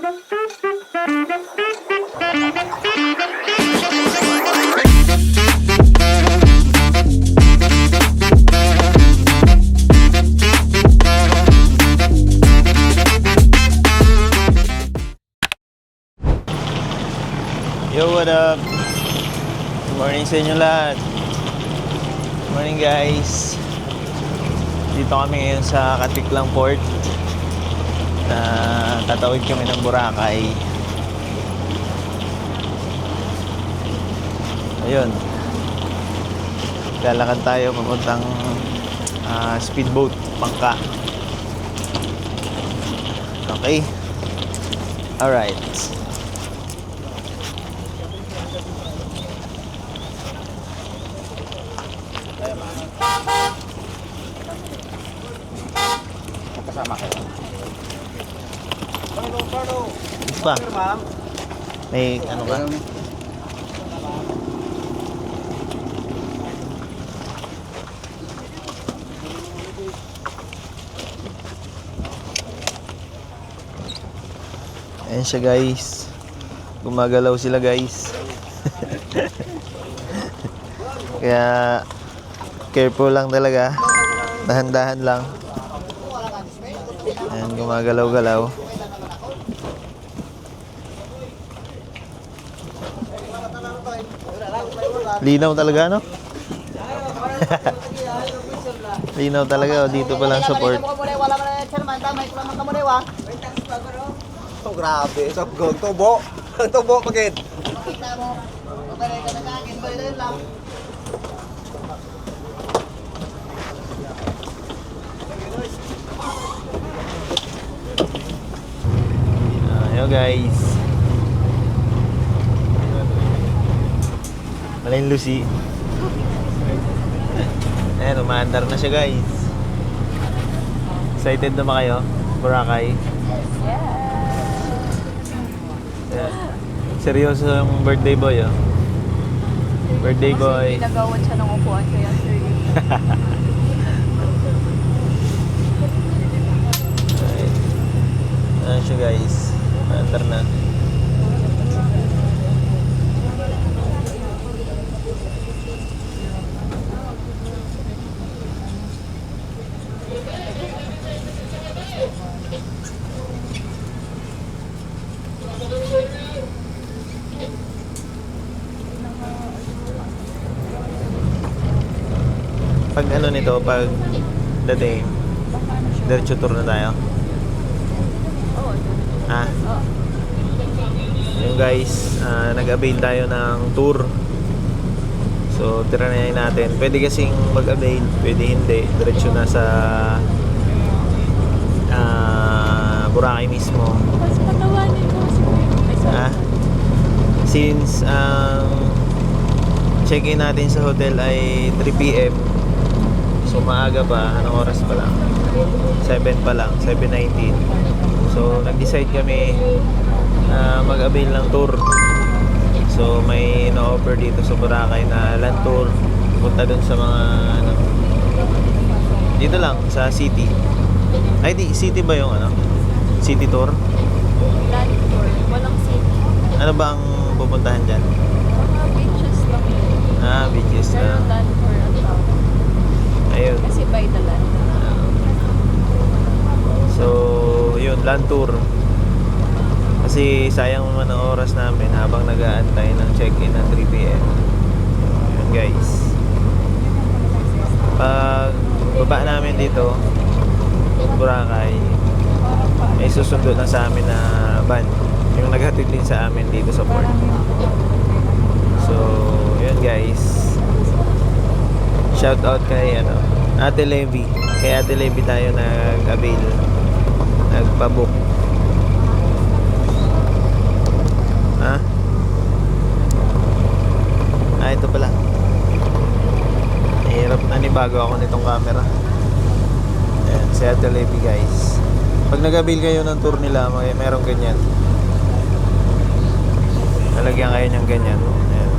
Yo, what up? Good morning sa inyo lahat. Good morning guys. Dito kami ngayon sa Katiklang Port. Tatawid kami ng Boracay. Ayun. Lalakad tayo papuntang speedboat, Pangka. Okay. Alright. Kasama kayo. Pa. May ano ba? Ayan siya guys. Gumagalaw sila guys. Kaya careful lang talaga. Dahan-dahan lang. Ayan, gumagalaw-galaw. Linaw talaga, no? Linaw talaga, oh. Dito pa lang sa port. Ito grabe, sabgong tubo. Tubo pagid. Ayo guys. Malain Lucy. Ayan, umaandar na siya guys. Excited na ba kayo? Boracay? Ayan. Seryoso yung birthday boy, oh. Birthday boy. Kasi nagawan siya ng upuan kaya seryoso. Ayan siya guys. Umaandar na. Pag ano nito, pag dating, diretso tour na tayo. Oo. Ha? Yung guys, nag-avail tayo ng tour. So, tirayan natin. Pwede kasing mag-avail, pwede hindi. Diretso na sa Boracay mismo. Mas patawanin mo si Ha? Since check-in natin sa hotel ay 3 PM. So maaga pa, anong oras pa lang? 7 pa lang, 7:19. So nag-decide kami na mag-avail ng tour. So may na-offer dito sa Boracay na land tour. Punta dun sa mga ano, dito lang sa city. Ay di, city ba yung ano? City tour? land tour. Walang city. Ano ba ang pupuntahan dyan? Mga beaches lang yun. Beaches Pero na. land tour ang tawag. Ayun. Kasi by the land. So, yun, land tour. Kasi sayang naman ang oras namin habang nag-aantay ng check-in ng 3 PM. Yun guys. Pag baba namin dito, Boracay, may susundo na sa amin na van. Yung naghatid din sa amin dito sa port. So, yun guys. Shout out kay Ate Levi. Kay Ate Levi tayo nag-avail. Nagpa-book. Ha? Ito pala. Hirap na ni bago ako nitong camera. Ayan, si Ate Levi guys. Pag nag-avail kayo ng tour nila, merong ganyan. Lalagyan kayo ng ganyan. Ayan.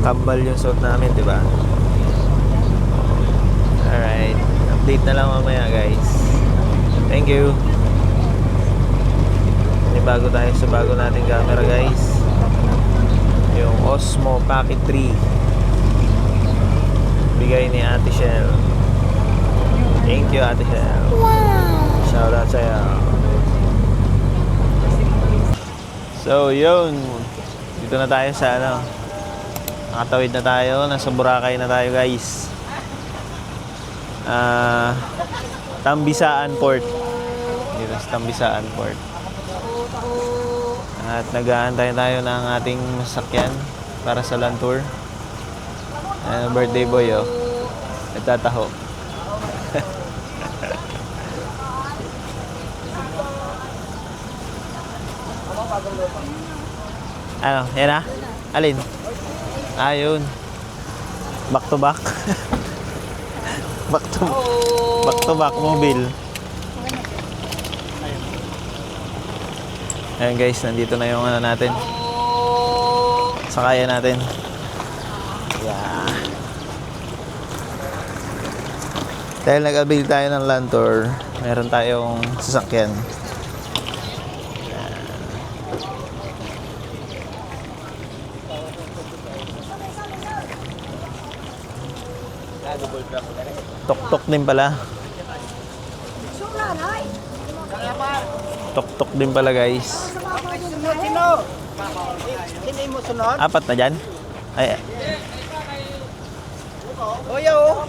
Kambal yung suot namin, di ba? Alright. Update na lang mamaya guys. Thank you. nagbago tayo sa bago nating camera guys. Yung Osmo Pocket 3. Bigay ni Ate Shell. Thank you Ate Shell. Shout out sa'yo. So yun, dito na tayo sa ano, nakatawid na tayo, nasa Boracay na tayo guys. Tambisaan Port. Dito sa Tambisaan Port. At nag-aantay tayo ng ating sasakyan para sa land tour. Birthday boy oh. Nagtataho. Ano, yan na? Alin? Ayun. Back to back. Back to back mobile. Ayan guys, nandito na yung ano natin. Sakayan natin. Yeah. Dahil nag-avail tayo ng land tour, meron tayong sasakyan. Tok-tok din pala. Tok-tok din pala guys. Sino mo sunod? Apat na dyan? Ay, Oyo!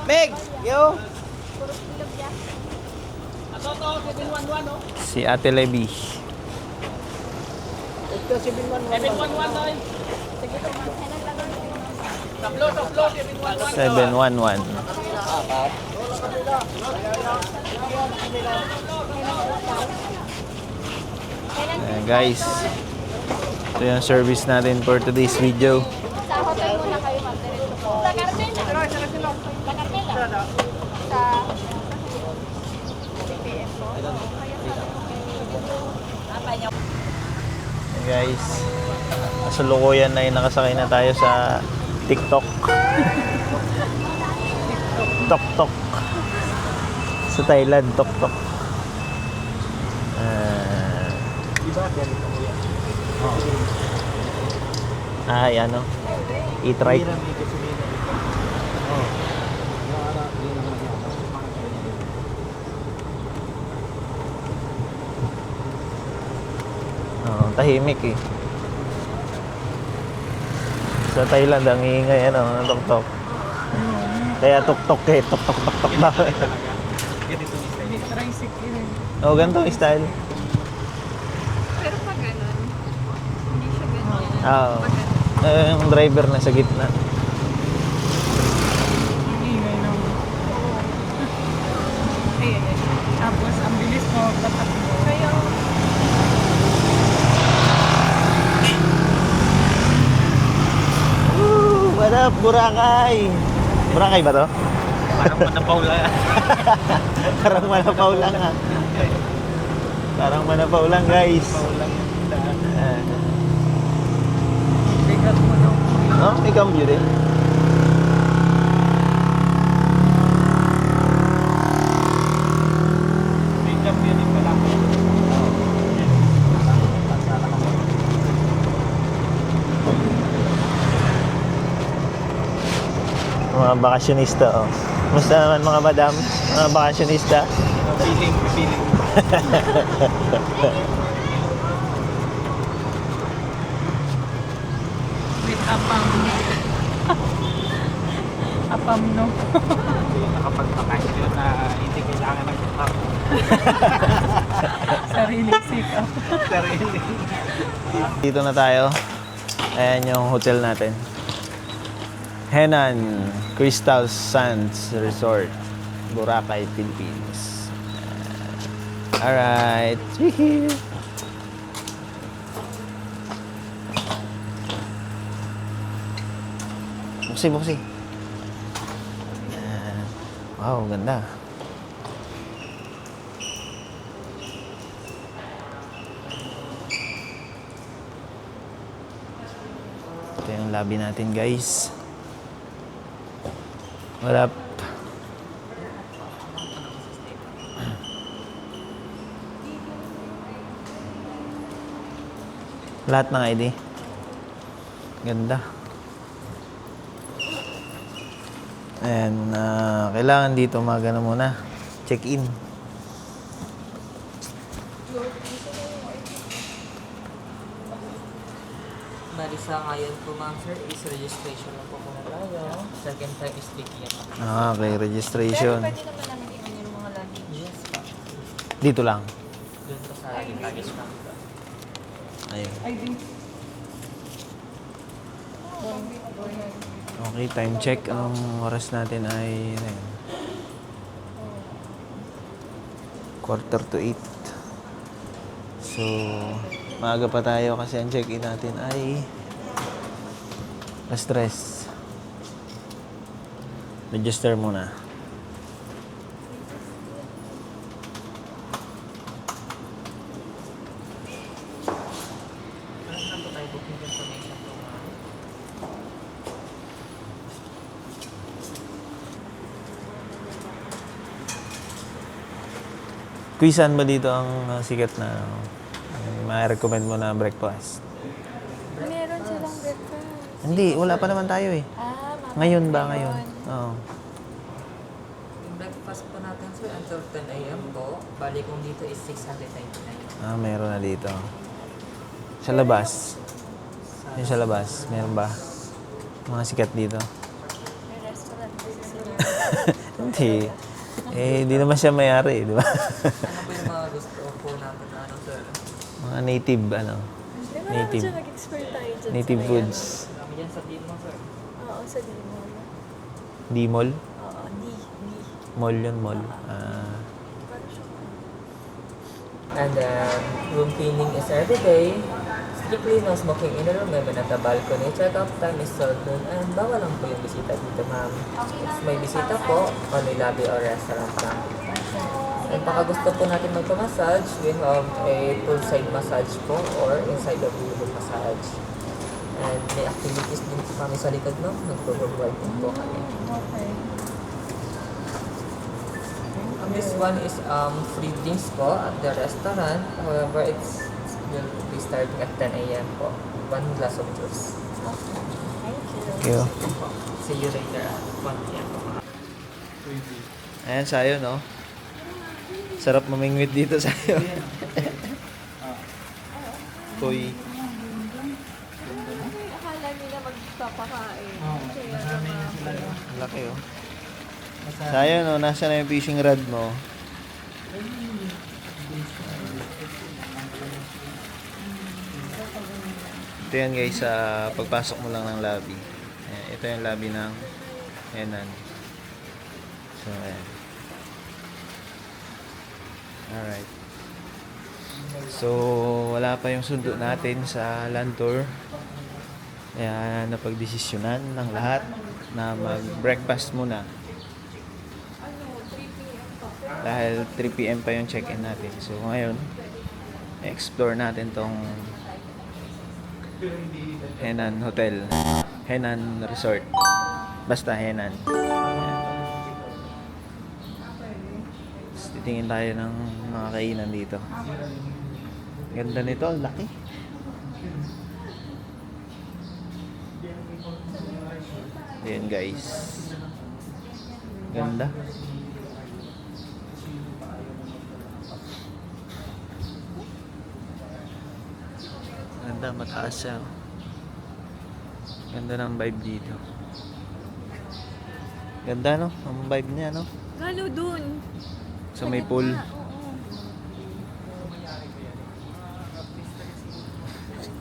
Meg! Yo! si Ate Levi. Ito si Binwan 711. 711. Guys, ito yung service natin for today's video. Sa hotel muna kayo mag-diretso po. Sa Carmela. Sa Carmela. Sa CPM po. Guys, kasalukuyan na nakasakay na tayo sa TikTok. Tok-tok. Sa Thailand, tok-tok. Ay, ano? E-trike. Tahimik eh. Sa Thailand, ang ingay ano, ng tok-tok. Kaya tok-tok eh, tok-tok-tok-tok daw eh. Oh, ganito yung style. Pero pag ganun, hindi siya ganyan. Oo. Yung driver na sa gitna. Tapos, ang bilis mo, tatakbo. Kaya, What up, Boracay? Boracay ba to? Parang manapaw lang. Parang manapaw lang ha. Parang manapaw lang guys. Bigat mo no. Oh, may cambio din. May cambio din pala. Mga bakasyonista oh. Musta naman mga madam? Mga bakasyonista? Feeling. With apam. Apam no. Nakapagpakasyon na hindi kailangan ng kapap. Sariling sikap. Sarili. Dito na tayo. Ayan yung hotel natin. Henan Crystal Sands Resort, Boracay, Philippines. Alright. Buksi. Ayan. Wow, ganda. Ito yung lobby natin guys. What up? Lahat ng ID. Ganda. And kailangan dito magana muna. Check-in. Marisa, ngayon po ma'am sir, is registration na po muna tayo. Second time is ticket. Okay, Pero registration. pwede naman namin i-on yung mga luggage. Yes pa. Dito lang. Doon po sa ating package ma'am. Ayun. Ay, di. Okay, time check. Ang oras natin ay 7:45. So, maaga pa tayo kasi ang check-in natin ay stress. Register muna. Saan po tayo booking information po ma'am? Kuy, saan ba dito ang sikat na ma-recommend mo na breakfast? Meron silang breakfast. Hindi, wala pa naman tayo eh. Ngayon ba? Ngayon? Oo. Yung breakfast po natin sir until 10 a.m. po. Bali kung dito is 699. Meron na dito. Sa labas. Yung sa labas, meron ba? Mga sikat dito. May restaurant din sila. Hindi. Hindi naman siya mayari, di ba? Ano po yung mga gusto po natin na ano sir? Mga native, Native. Nag-expert tayo dyan. Native foods. Kami dyan sa team mo sir. Oo, sa Dimol. D-mall? Oo, D. Mall yun, mall. And then, room cleaning is every day. Strictly no smoking in the room, may at the balcony. Check-out time is 12 noon. And bawal lang po yung bisita dito, ma'am. If may bisita po, only lobby or restaurant lang. And baka gusto po natin magpa-massage, we have a poolside massage po or inside the pool massage. And may activities din po kami sa likod, no? Nagpo-provide din po kami. Okay. This one is free drinks po at the restaurant. However, will be starting at 10 a.m. po. 1 glass of juice. Thank you. See you later at 1 p.m. po. Ayan, sayo, no? Sarap mamingwit dito sayo. Koy. Akala nila magpapakain. Kaya naman. Laki, oh. Sayo, no? Nasa na yung fishing rod mo? Ito yan guys, sa pagpasok mo lang ng lobby. Ayan, ito yung lobby ng Henan. So, ayan. Alright. So, wala pa yung sundo natin sa land tour. Kaya napagdesisyonan ng lahat na mag-breakfast muna. Dahil 3 p.m. pa yung check-in natin. So, ngayon, explore natin tong Henan Hotel. Henan Resort. Basta Henan. Tapos titingin tayo ng mga kainan dito. Ganda nito, ang laki. Ayan guys. Ganda. Ganda, mataas siya. Ganda ng vibe dito. Ganda, no? Ang vibe niya, no? Lalo dun. Sa may pool. Oo.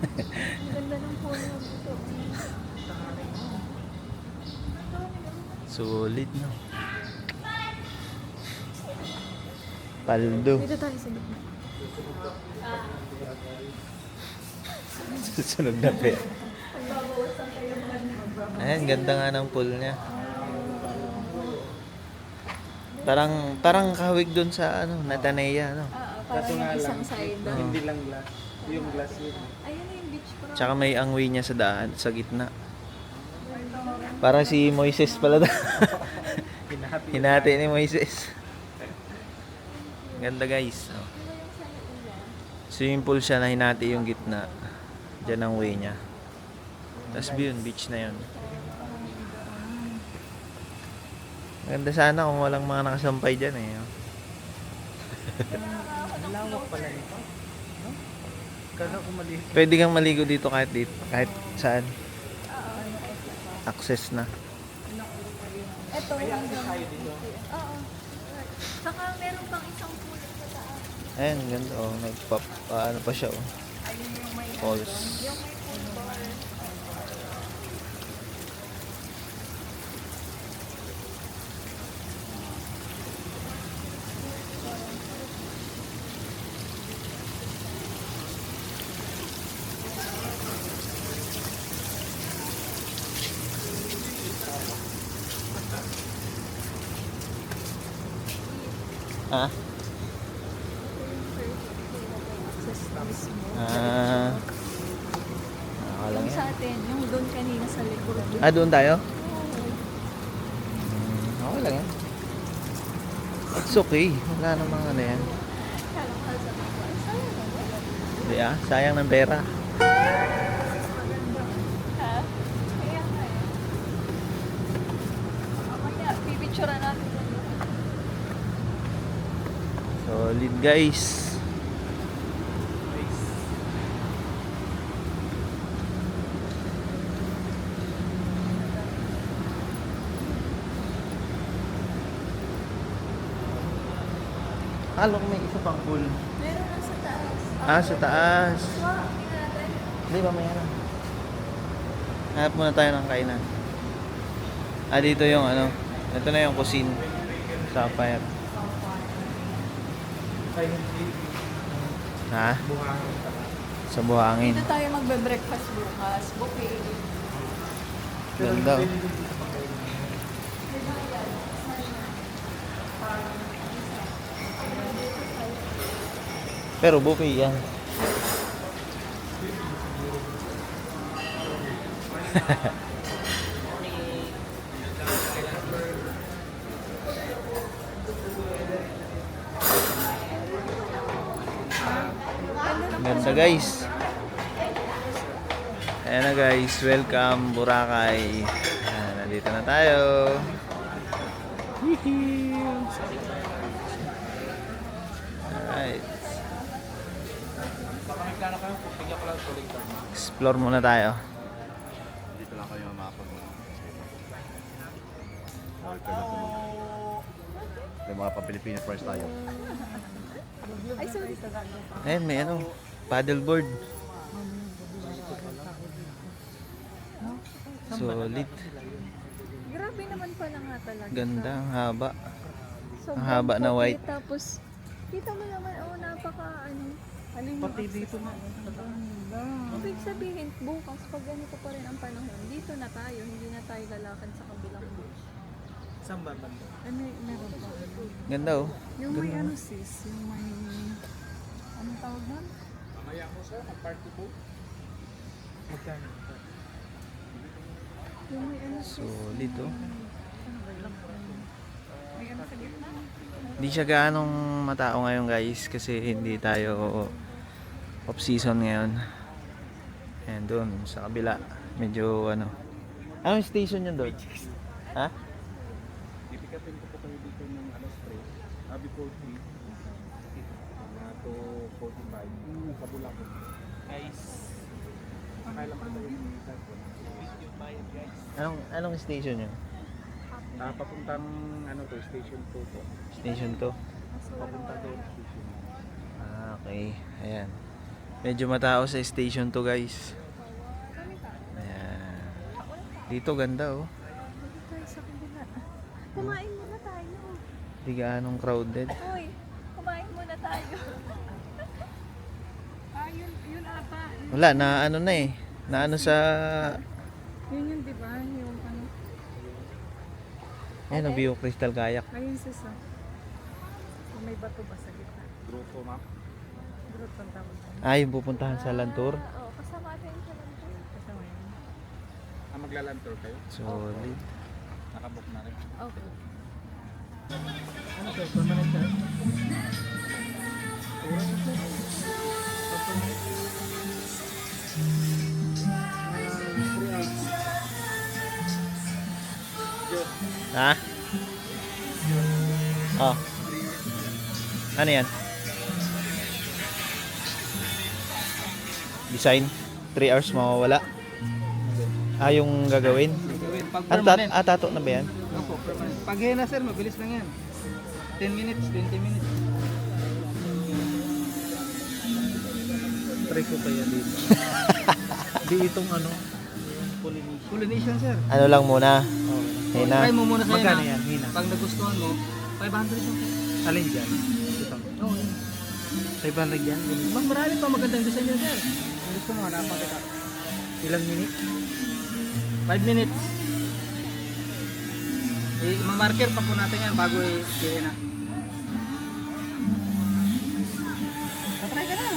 Ang ganda ng pool na dito. Solid, no? Paldo. Dito tayo sa gitna. Susunod na pet. Ayan, ganda nga ng pool niya. Parang kahawig dun sa Natanea, no? Parang yung isang side. Hindi lang glass. Yung glass yun. Ayun na yung beach parang. Tsaka may angway niya sa daan, sa gitna. Parang si Moises pala. Hinati ni Moises. Ganda guys. Oh. Swimming pool siya na hinati yung gitna. Diyan ang way niya. Tapos yun, beach na yun. Maganda sana kung walang mga nakasampay dyan eh. Lawak pala nito. No? Kala ko maliit. Pwede kang maligo dito, kahit saan. Access na. Ito. Oo. Saka meron pang isang pool sa taas. Ayan, ganda oh. Ano pa siya oh. Ayun yung may Falls. yung may pool bar. Ha? Ah. Akala Yung nga. sa atin, yung doon kanina sa likod. Doon tayo? Okay lang yan. It's okay. Wala namang ano yan. Hindi sayang ng pera. Ha? Kaya nga eh. Mamaya, pipicturean natin. Solid guys. Akala ko may isa pang pool. Meron lang sa taas. Sa taas. Wow, tingnan natin. Hindi ba may ano? Hanap muna tayo ng kainan. Dito yung ano. Ito na yung cuisine. Sa Payat. Ha? Sa Buhangin. Dito tayo magbe-breakfast bukas. Buffet. Ganda. Oh. Pero buffet yan. Ganda guys. Ayan na guys, welcome Boracay. Ayan, nandito na tayo. Alright. Explore muna tayo. Dito lang kayo mapag may mga pa-Filipino price tayo. Ay, sorry. Ayan, may ano, paddleboard. Solid. Grabe naman pala nga talaga. Ganda, ang haba. Sobrang Ang haba na puti, white. Tapos, kita mo naman, napaka, Pati dito na. Ibig sabihin, bukas, pag ganito pa rin ang panahon, dito na tayo, hindi na tayo lalakad sa kabilang beach. Saan ba banda? Meron pa. Ganda oh. Yung may ano sis, yung may... Anong tawag nun? Mamaya mo sir, ang party po. Magkano? Yung may Solid oh. May ano sa gitna? Hindi siya gaanong matao ngayon guys kasi hindi tayo off season ngayon. Ayan doon sa kabila medyo ano. Anong station yun doon? Ha? Pipikapin ko po kayo dito ng spray. Before 3. To 45. Sa Bulacan. Guys. Nakailang ka tayo yung guys. Anong station yun? Papuntang station 2 po. Station to. Papunta doon station. Okay. Ayan. Medyo matao sa station to guys. Ayan. Dito ganda oh. tayo sa kabila. Kumain muna tayo. Hindi gaanong crowded. Uy, kumain muna tayo. Yun ata. Wala na ano na eh. Na ano sa Yun di ba? Yung ano. ayan ang view crystal kayak. Ayun sis ah. Kung may bato ba sa gitna? Grupo map. Durot ang tawag. Yung pupuntahan sa Lantour. Oo, kasama natin sa Lantour. Kasama yun. Maglalantor kayo? Solid. Nakabook na rin. Okay. Ano sir? Permanent sir? Oras na sir? Ha? Oh. Ano yan? Design. 3 hours mawawala. Yung gagawin. Pag At permanent. tato na ba yan? Opo, permanent. Pag henna sir, mabilis lang yan. 10 minutes, 20 minutes. Try ko kaya dito. Di itong ano, Polynesian sir. Ano lang muna. Try Hina. mo muna sa magkano henna. yan? Hina. Pag nagustuhan mo, 500 lang. Alin dyan? Ito. Oo, yun. Sa ibang lagyan? Mas marami pa magandang design yan sir. Kung gusto mo, hanapan kita. Ilang minute? 5 minutes. Mamarker pa po natin yan bago i-henna. Try ka na.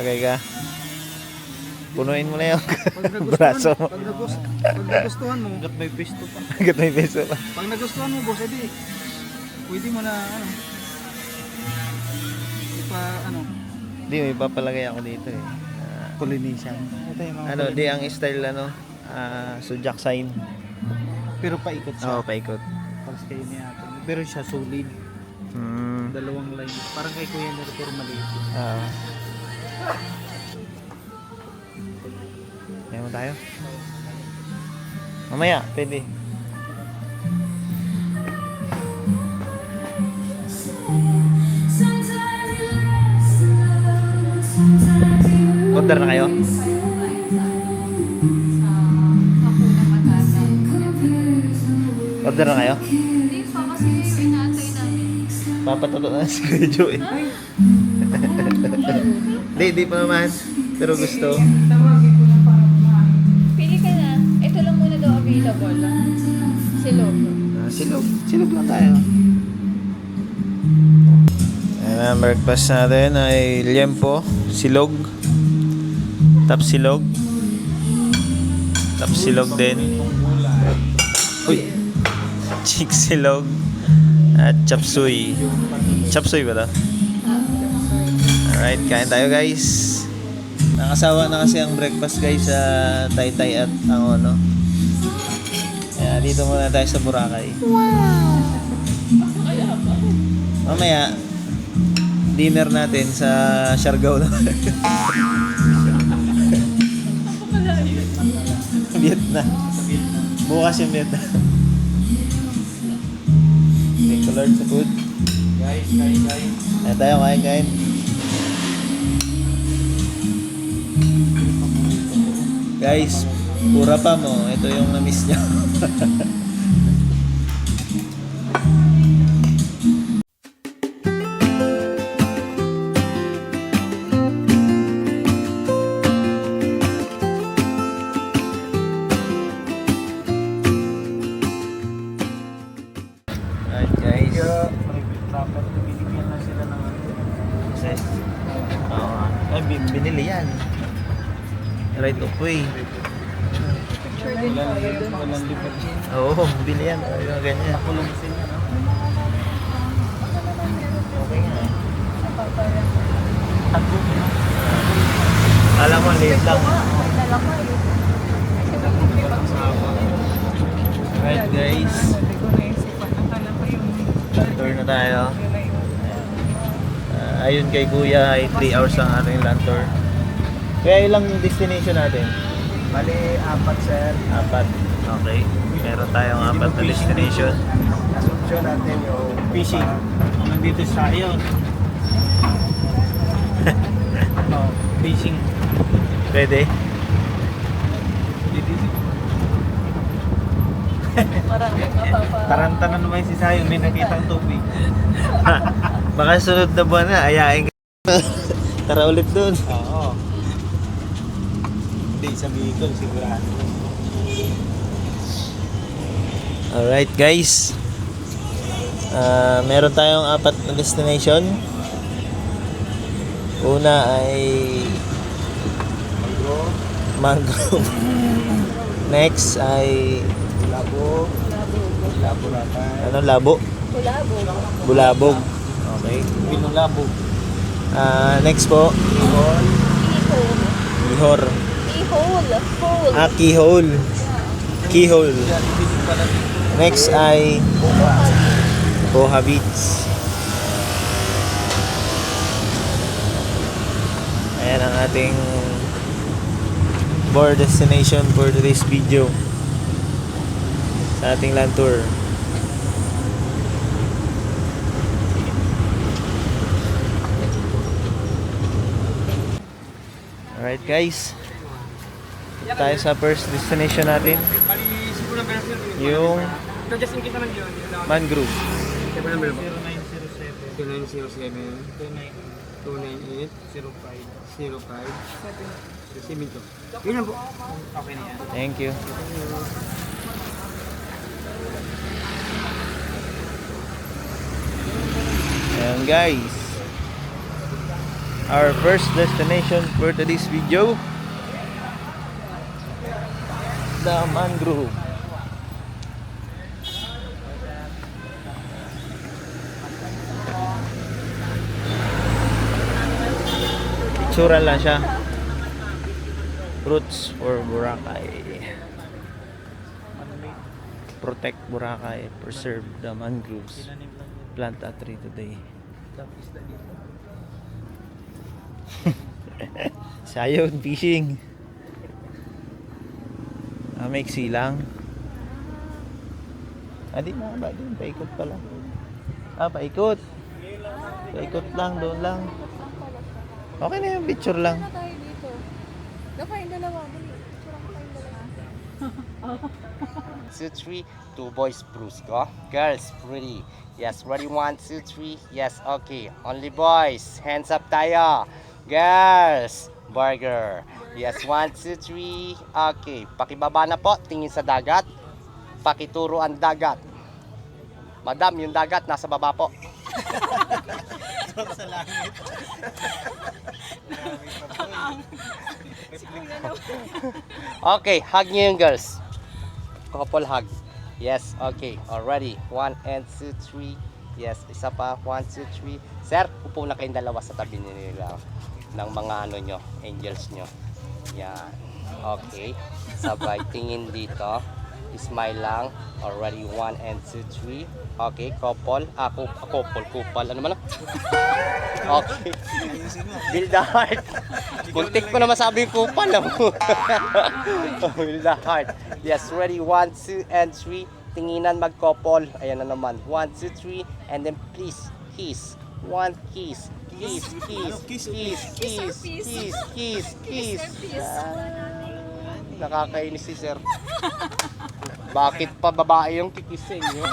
Lagay ka. Punuin mo na yung Pag braso mo. pag nagustuhan mo, Hanggat may pisto pa. Agad may peso pa. pag nagustuhan mo boss, edi pwede mo na Di, may papalagay ako dito eh. Polynesian. Ito yung mga Ano, di ang style sujak sign. Pero paikot siya. Oo, paikot. Para kayo niya. Pero siya solid. Hmm. Dalawang line. Parang kay Kuya Nero pero maliit. Kaya mo tayo. Mamaya, pwede. Order na kayo? Order na kayo? Hindi pa kasi inaantay namin. Papatuto na si Kuya Joe eh. Di pa naman. Pero gusto. Pili ka na. Ito lang muna daw available. Silog. Silog. Silog lang tayo. Ayan ang breakfast natin ay liempo, silog, tapsilog, tapsilog din. Uy! Chick silog at chapsuy. Chapsuy ba ito? Alright, kain tayo guys. Nakasawa na kasi ang breakfast guys sa Taytay at ang ano. Kaya dito muna tayo sa Boracay. Mamaya, dinner natin sa Siargao na. Vietnam. Bukas yung Vietnam. Thank you Lord sa food. Guys. Ayan tayo, kain. Guys, pura pa mo. Ito yung na-miss niya. Alright guys. Dapat binigyan na sila ng ano. Access. Oo. Ay, binili yan. Right of way. Picture din tayo dun. Walang lipat yan. Oo, bili yan. Yung ganyan. Kulong sila, no? Okay nga. Tago, no? Alam mo, late lang. Dala ko eh. Alright guys. Hindi ko naisipan. Akala ko yung Land tour na tayo. Ayun kay Kuya ay 3 hours ang ating land tour. Kaya ilang destination natin? Bali, 4 sir. 4. Okay. Meron tayong 4 na destination. Assumption natin yung Fishing. Nandito sa iyon. Oh, fishing. Pwede? Parang mapapa... Taranta na naman si Sayo. May nakita ang tubig. Baka sunod na buwan na, ayain ka. Tara ulit dun. Oo. Hindi sa Bicol, sigurado. Alright guys. Meron tayong 4 na destination. Una ay Mangrove. Next ay labo. Labo na tayo. Labo? Kulabo. Bulabog. Okay. Pinulabo. Next po, Ihol. Ihor. Ihol. Hole. Keyhole. Keyhole. Next ay Boha Beach. Ayan ang ating bar destination for today's video sa ating land tour. Alright guys, dito tayo sa first destination natin, yung mangrove. 2907 298 05 Yun lang po. Okay na yan. Thank you. Ayan guys, our first destination for today's video, the mangrove. Picturean lang siya. Roots for Boracay. Protect Boracay, preserve the mangroves, plant a tree today. Sayon fishing. Maiksi lang. Di na ba din, paikot pa lang. Paikot. Paikot lang, doon lang. Okay na yung picture lang. Ano tayo dito? Dapat yung dalawa. Picture ko tayong dalawa. 2, 3, 2 boys Bruce go. Girls pretty. Yes, ready 1, 2, 3. Yes, okay. Only boys. Hands up tayo. Girls, burger. Yes, 1, 2, 3. Okay, pakibaba na po. Tingin sa dagat. Pakituro ang dagat. Madam, yung dagat nasa baba po. Sa langit. Okay, hug niyo yung girls. Couple hug. Yes, okay. Already. 1 and 2, 3. Yes, isa pa. 1, 2, 3. Sir, upo na kayong dalawa sa tabi nila ng mga ano nyo, angels nyo. Yan. Okay. Sabay tingin dito. Smile lang. Already 1 and 2, 3. Okay, couple. Couple. Ano man? Okay. Build the heart. Kuntik ko na masabi yung kupal. Build the heart. Yes, ready. 1, 2, and 3. Tinginan mag-couple. Ayan na naman. 1, 2, 3. And then please, kiss. 1 kiss. Kiss. Nakakainis si sir. Bakit pa babae yung kikising nyo?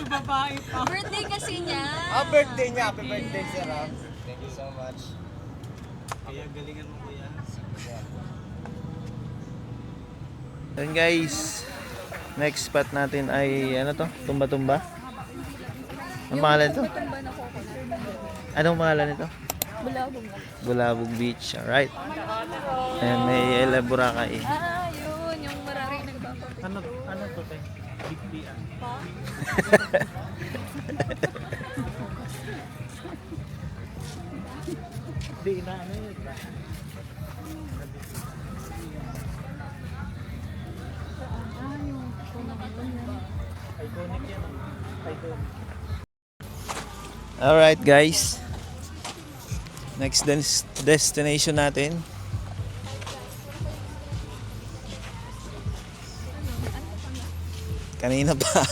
Babae pa. Birthday kasi niya. Birthday niya. Happy birthday, sir. Thank you so much. Kaya galingan mo kuya. Then guys, next spot natin ay ano to? Tumba-tumba. Ang pangalan nito? Tumba na coconut. Anong pangalan nito? Bulabog. Bulabog Beach. Alright. Ayan, may Ella Boracay. Yun. Yung maraming nagpapapicture. Ano to tayo? Bigbian. Pa? Hindi na ano yun. Iconic yan. Iconic. Alright guys. Next destination natin. Kanina pa.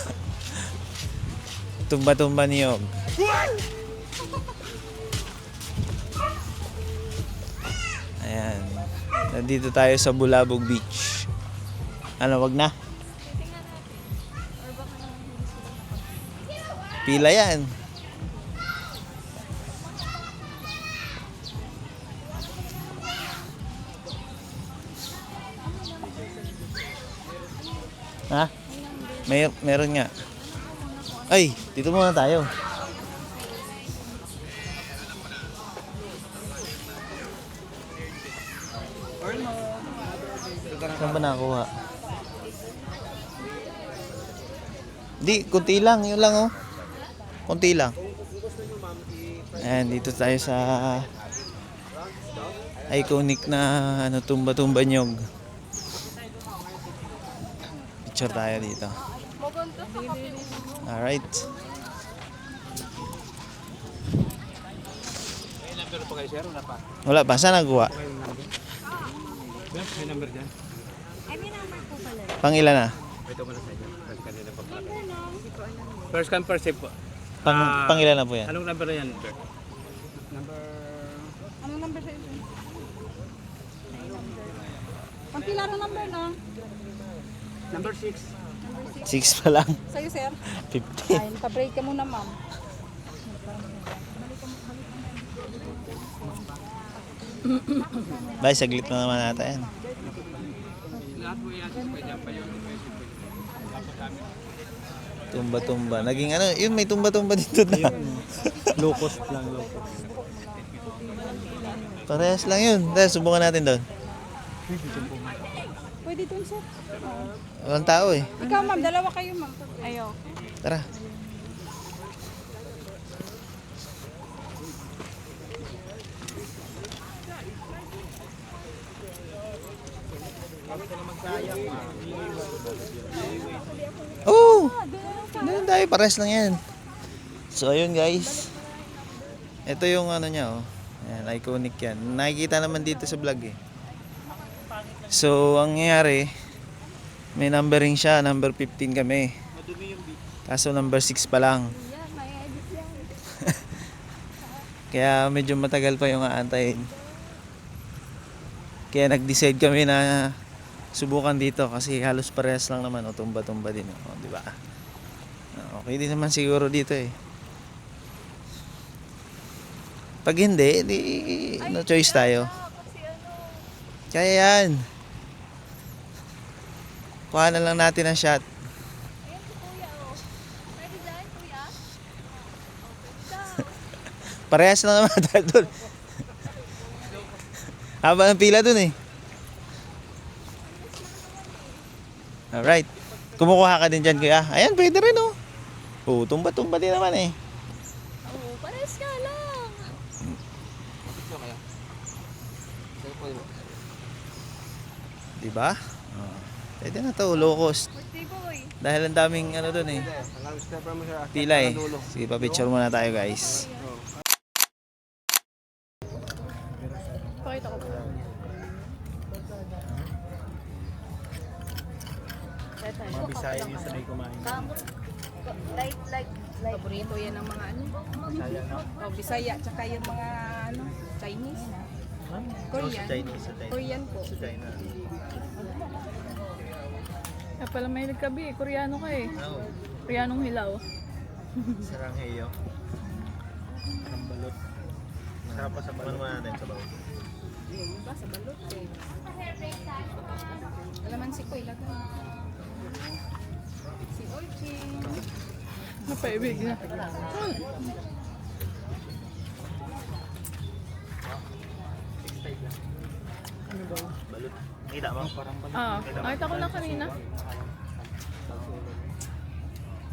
Tumba-tumba niyog. Ayan. Nandito tayo sa Bulabog Beach. Ano, wag na? Pila yan. Ha? Meron nga. Ay, dito muna tayo. Saan ba nakuha? Di, kunti lang. Yun lang oh. Kunti lang. Ayan, dito tayo sa iconic na ano, tumba-tumba nyog. Picture tayo dito. Alright. May number po kayo, sir? Wala pa. Wala pa. Saan nagawa? May number dyan? Pang ilan na? Ito muna sa inyo. Kanina pa pala. First come, first serve po. Pang ilan na po yan? Anong number na yan, sir? Number... Anong number sa'yo? Ang pila ng number na? Number 6. 6 pa lang. Sa'yo, sir? 15. Ay, pa-break ka muna, ma'am. Bay, saglit na naman ata yan. Tumba-tumba. Naging ano, yun may tumba-tumba dito na. Low cost lang, low cost. Parehas lang yun. Dahil subukan natin doon. Pwede dun, sir. Walang tao eh. Ikaw, ma'am. Dalawa kayo, ma'am. Ayaw. Tara. Oh! Doon tayo, pares lang yan. So ayun guys. Ito yung ano niya oh. Ayan, iconic yan. Nakikita naman dito sa vlog eh. So ang nangyari, may numbering siya, number 15 kami. Kaso number 6 pa lang. Kaya medyo matagal pa yung aantayin. Kaya nag-decide kami na subukan dito kasi halos parehas lang naman o tumba-tumba din o, di ba? Okay din naman siguro dito eh. Pag hindi, di no choice tayo. Kaya yan. Kuha na lang natin ang shot. Parehas lang naman tayo doon. Haba ng pila doon eh. Alright. Kumukuha ka din dyan kuya. Ayan, pwede rin oh. Oo, tumba-tumba din naman eh. Oo, pares ka lang. Diba? Oh. Pwede na to, low cost. Birthday boy. Dahil ang daming ano doon eh. Pila eh. Sige, pa-picture muna tayo guys. Pakita ko po. Mga Bisaya yung sanay kumain. Paborito yan ng mga ano. Bisaya, no? Oh, Bisaya. Tsaka yung mga ano, Chinese. Korean. Chinese. Korean po. China. Kaya pala may nagkabi, Koreano ka eh. Oh, Koreanong hilaw. sarangheyo. Ang balot. Masarap pa sa balon natin sa bawah. Diba sa balot eh. Alamansi ko ilagay. Si Orching. Napaibig na. Balot. Kita mo? Nakita ko na kanina.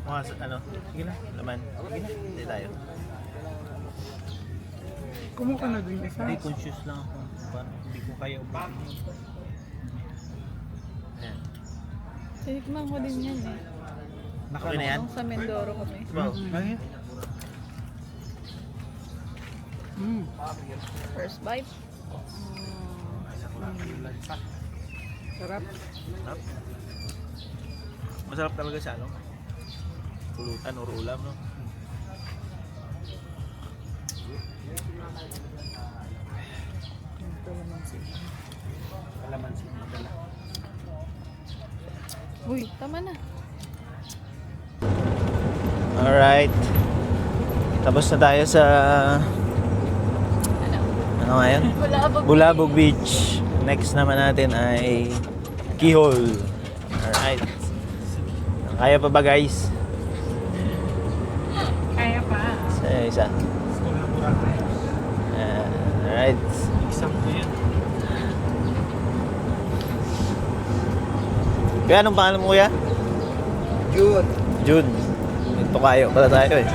Mga ano? Sige na. Laman. Sige na. Hindi tayo. Kumuha ka na din isa. Hindi, conscious lang ako. Parang hindi ko kaya ubusin. Ayan. Tinikman ko din yan eh. Okay na yan? Nung sa Mindoro kami. Wow. Bakit? First bite. Sarap. Sarap. Masarap talaga siya, no? Pulutan or ulam, no? Kalamansi. Dala. Uy, tama na. Alright. Tapos na tayo sa... Ano nga yun? Bulabog Beach. Next naman natin ay Kihol. Alright. Kaya pa ba guys? Kaya pa. Isa. School ng Boracay. Alright. Exam ko yan. Kaya anong pangalan mo kuya? June. June. Ito kayo pala tayo eh.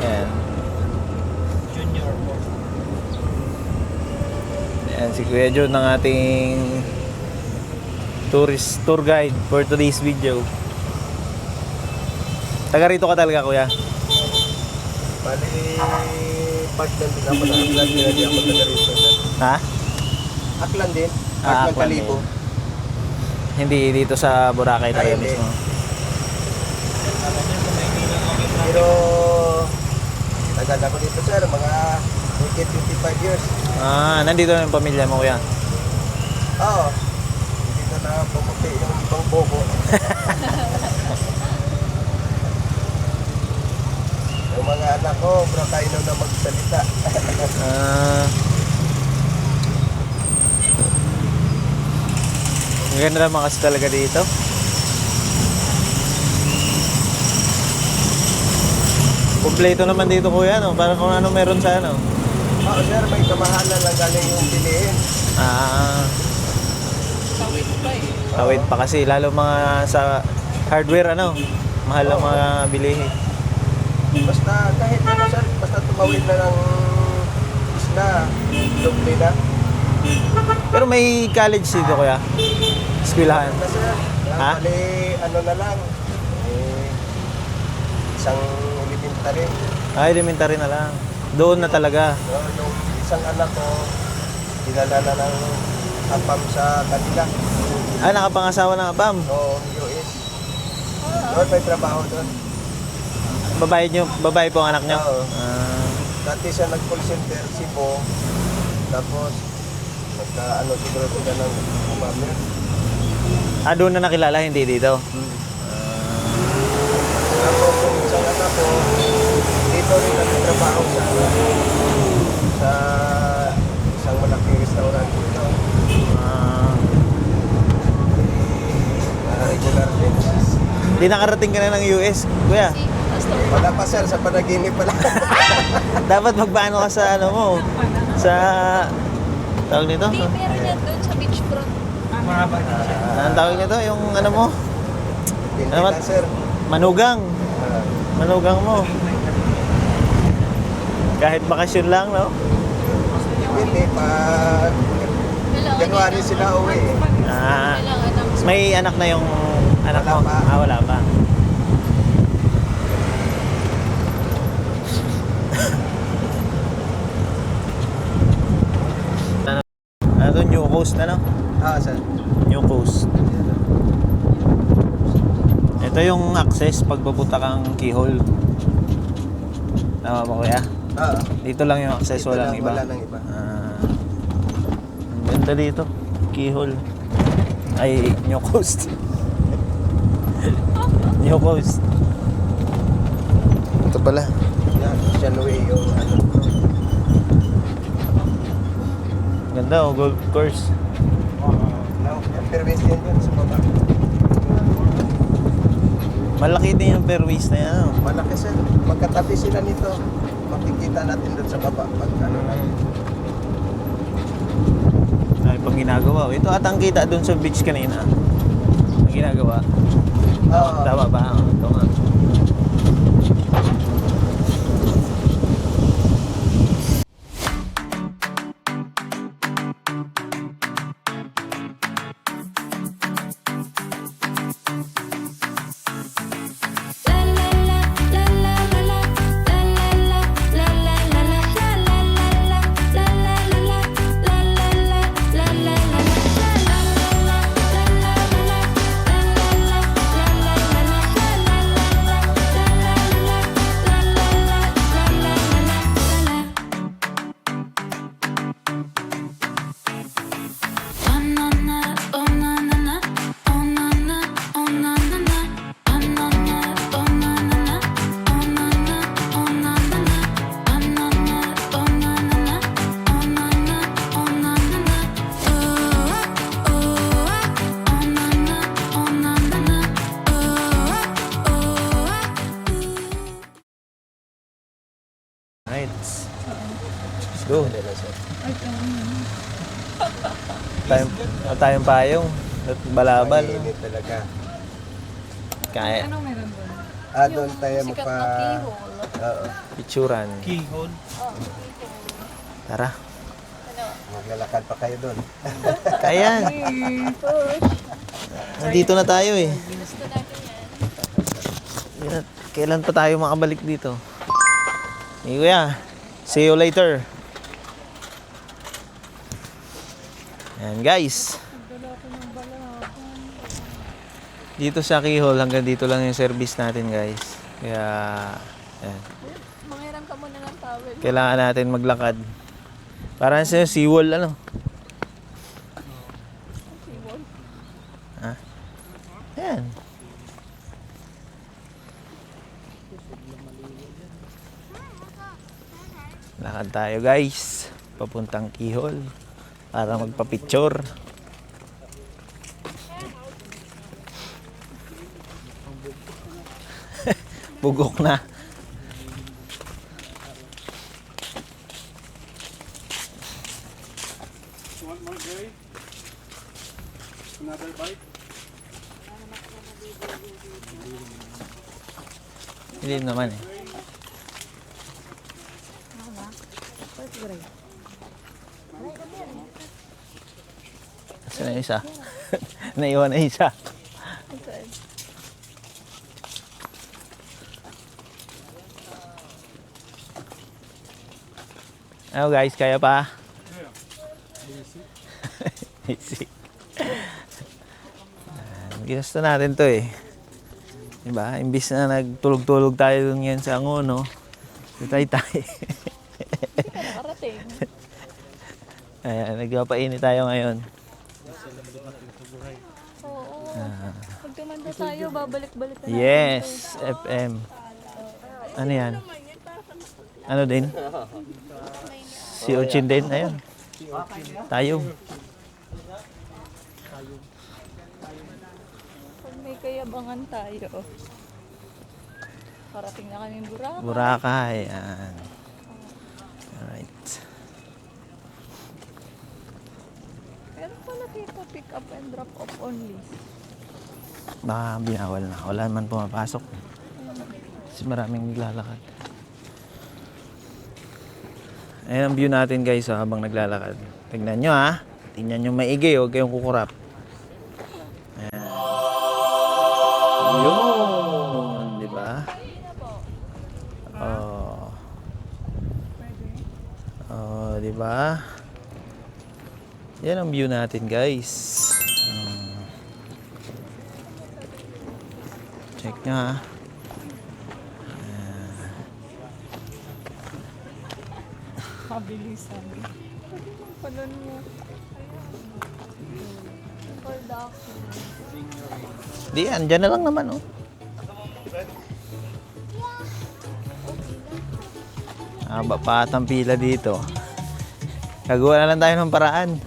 Ayan. Junior po. Ayan si Kuya June ng ating tour guide for today's video. Taga rito ka talaga, kuya? Bali, part lang din ako sa Aklan, hindi ako taga rito. Ha? Aklan din, Ah, part ng Aklan Kalibo. Hindi dito sa Boracay talaga Hindi. mismo. Pero, tagal ako dito sir, mga 25 years. Ah, nandito na yung pamilya mo, kuya. Oo, dito na pumuti yung ibang bobo. Yung mga anak ko, Brakaino na magsalita. Ah. Ang ganda naman kasi talaga dito. Kompleto naman dito, kuya, no? Parang kung ano meron sa ano. Oo sir, may kamahalan lang galing yung piliin. Ah. Tawid pa kasi, lalo mga sa hardware, ano? Mahal ang mga bilihin. Basta kahit ano sir, basta tumawid na ng isla, doble na. Pero may college dito, kuya. Eskwelahan. Na sir, Ha? bali ano na lang, isang elementary. Ay, elementary na lang. Doon na talaga. So, yung isang anak ko, dinala na ng apam sa kanila. Ah, nakapangasawa ng apam. So, US. Doon may trabaho doon. Babae po ang anak niyo? Oo. Ah. Dati siya nag-call center, Cebu. Tapos, nagka-ano siguro sila ng umamir. Ah, doon na nakilala, hindi dito. Tapos, yung isang anak ko, dito rin nagtrabaho sa isang malaking restaurant dito. Ah. Regular din. Hindi nakarating ka na ng US, kuya. Wala pa sir, sa panaginip pa lang. Dapat magpaano ka sa ano mo. Sa tawag nito? Hindi, meron yan doon sa beachfront. Anong tawag nito? Yung ano mo? Hindi Ano ba? na sir. Manugang. Ah, Manugang mo. Kahit bakasyon lang, no? Hindi pa. January sila uwi. Ah. May anak na yung anak Wala mo? pa. Ah, wala pa. Ano to? New Coast, ano? Ah, sir. New Coast. Ito yung access pag pupunta kang keyhole. Tama ba, kuya? Ah, Dito lang yung access, dito walang lang, iba. wala nang iba. Ah. Ang ganda dito. Keyhole. Ay, New Coast. New Coast. Ito pala. Yan, Shanway yung ano. Ganda, oh, golf course. Yung permit din yun sa baba. Malaki din yung fairways na yan. Oh. Malaki sir. Magkatabi sila nito. Makikita natin doon sa baba. Pag ano na. Ay, pang ginagawa. Oh. Ito atang kita dun sa beach kanina. Ang ginagawa. Oo. Tama ba? Oh, ito nga. Right. Let's go. Tayong payong. At balabal. Mainit talaga. Kaya. Anong meron doon? Ah, doon tayo Sikat magpa... na keyhole. Oo. Picturan. Keyhole. Tara. Maglalakad pa kayo doon. Kaya. Nandito na tayo eh. Gusto natin yan. Yan. Kailan pa tayo makabalik dito? Hey kuya, see you later. Ayan guys. Dito sa Kihol, hanggang dito lang yung service natin guys. Kaya, ayan. Mangiram ka muna ng towel. Kailangan natin maglakad. Parang sa seawall, ano? Seawall? Ha? Ayan. Lakad tayo guys. Papuntang Kihol. Para magpa-picture. Bugok na. Hindi naman eh. Saan na yung isa? Naiwan na yung isa. Ano guys, kaya pa? Easy. Ginusto natin to eh. Diba? Imbis na nagtulog-tulog tayo ngayon sa Angono, Taytay. Nakarating. Ayan, nagpapainit tayo ngayon. Oo. Pag tumanda tayo, babalik-balik na natin. Yes, FM. Ano yan? Ano din? Si Ochin din, ayun. Tayo. Pag may kayabangan tayo, parating na kami Boracay. Boracay, ayan. Alright. Pero pala dito, pick up and drop off only. Baka binawal na. Wala man pumapasok. Kasi maraming naglalakad. Ayan ang view natin guys habang naglalakad. Tingnan nyo ha. Tingnan nyo maigi. Huwag kayong kukurap. Ayan. Yun. Diba? Oh. Oh, diba? Yan ang view natin guys. Check nyo ha. Mabilisan. Palon mo. Hold up. Di, andyan na lang naman oh. Haba pa atang pila dito. Gagawa na lang tayo ng paraan.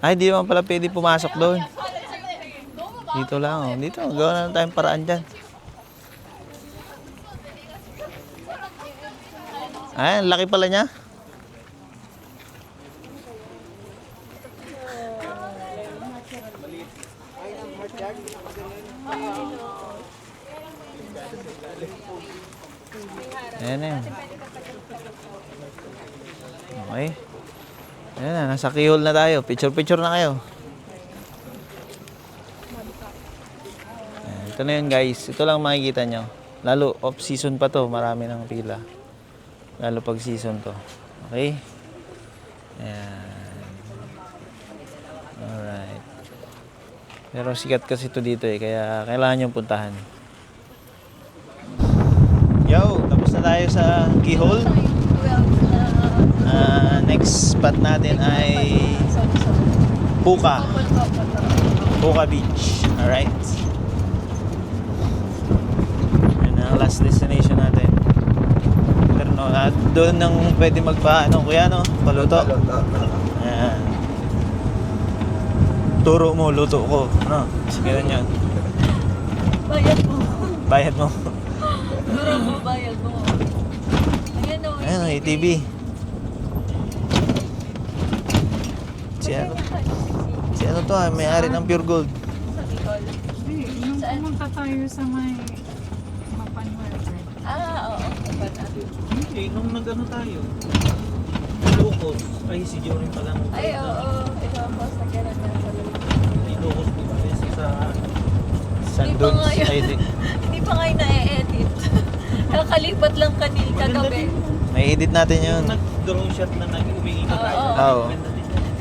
Ay, di naman pala pwede pumasok doon. Dito lang, oh. Dito, gawa na lang tayong paraan dyan. Ay, ang laki pala niya. Ayan na yun. Okay. Ayan na, nasa Kihol na tayo. Picture-picture na kayo. Ayan, ito na yun guys. Ito lang makikita nyo. Lalo off-season pa to. Marami ng pila. Lalo pag season to. Okay? Ayan. Alright. Pero sikat kasi ito dito eh. Kaya kailangan nyo puntahan. Yo! Tapos na tayo sa Kihol. Next spot natin ay Puka Beach. Alright. Yan ang last destination natin. Pero no, doon nang pwede magpa kuya no? Paluto. Ayan. Turo mo, luto ko. Ano? Sige na yan. Bayad mo. Bayad mo. Turo mo, bayad mo. Ayan o. Ayan, ATV. Si ano to may-ari ng Pure Gold. Sa Bicol. Nung pumunta tayo sa may Mapanwell. Oo. Mapan. Eh, nung nag-ano tayo, Locos, ay si Jorin pa lang. Ay, oo. Ikaw ang boss na kailan na sa May Locos, di ba? Yes, sa Hindi pa nga yun. Ay, di. Hindi pa nga yun na-edit. Kakalipat lang kagabi. May edit natin yun. Nag-drone shot na nag-umingi ka tayo. Oo. Oo.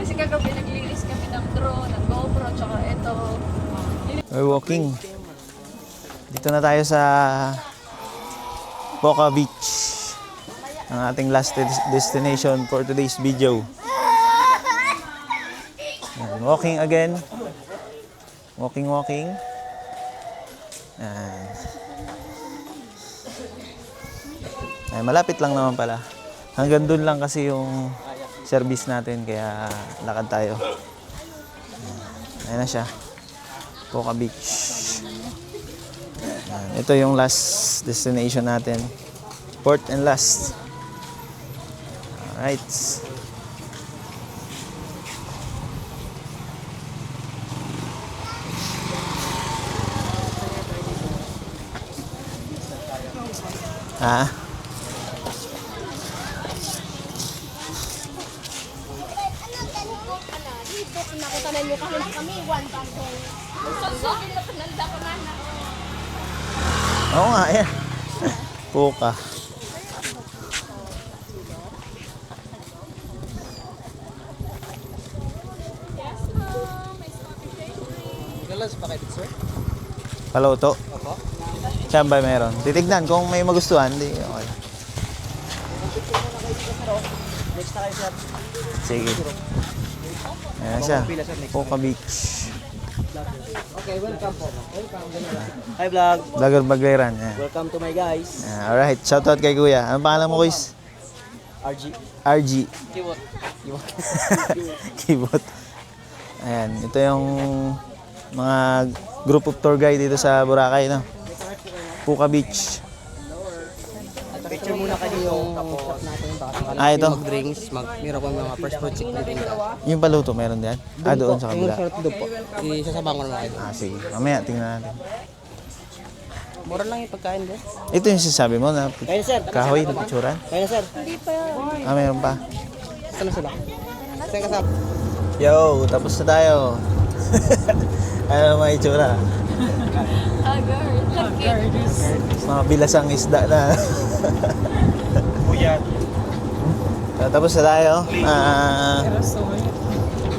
Kasi kagabi naglilis kami ng drone, ng GoPro, tsaka ito. We're walking. Dito na tayo sa Boca Beach. Ang ating last destination for today's video. Ayan, walking again. Walking. Ayan. Ay, malapit lang naman pala. Hanggang dun lang kasi yung service natin, kaya lakad tayo. Ayan na siya. Boca Beach. Ayan. Ito yung last destination natin. Fourth and last. Alright. Ah? Nakutanan nyo kami, 1 bundle. Susugin na pananda ko na. Oo nga, yan. Puka. Galas pa kayo, sir? Paluto. Saan ba meron? Titignan kung may magustuhan. Di, okay. Next na kayo, sir. Sige. Ayan siya. Boca Beach. Okay, welcome po. Welcome. Hi, vlog. Vlogger Bagleran. Ayan. Welcome to my guys. Alright. Shoutout kay Kuya. Anong pangalan mo, Kuis? RG. RG. Kiwot. Kibot. Ayan. Ito yung mga group of tour guide dito sa Boracay, no? Boca Beach. Picture muna kayo yung shop natin. Ah, ito. Mag-drinks. Meron pang mga fresh fruit chick na drink. Yung paluto, meron diyan? Ah, doon sa kabila. Yung sarap doon po. Isasabang ko na kayo. Ah, sige. Mamaya, tingnan natin. Mura lang yung pagkain doon. Ito yung sinasabi mo na Kaya sir. kahoy na picturean. Kaya sir. Hindi pa yan. Ah, meron pa. Saan na sila? Saan kasama? Yo, tapos na tayo. Ano mga itsura? Agar. Mga bilasang isda na. Buyat. Tapos na tayo.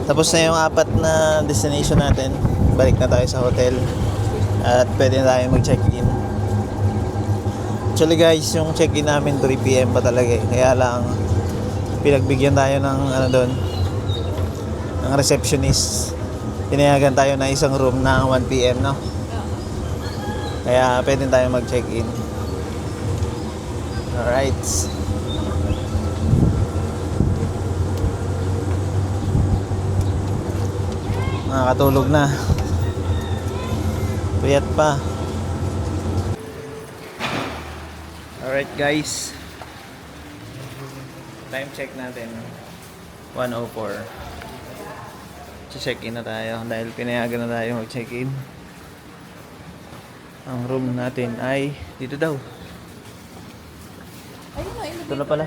Tapos na yung 4 na destination natin. Balik na tayo sa hotel. At pwede na tayo mag-check-in. Actually guys, yung check-in namin 3 PM pa talaga eh. Kaya lang, pinagbigyan tayo ng ano doon, ng receptionist. Pinayagan tayo na isang room na 1 PM, no? Kaya pwede tayo mag-check-in. Alright. Nakakatulog na. Puyat pa. Alright guys. Time check natin. 1:04. Check-in na tayo dahil pinayagan na tayo mag-check-in. Ang room natin ay dito daw. Ayun na, Ito na pala.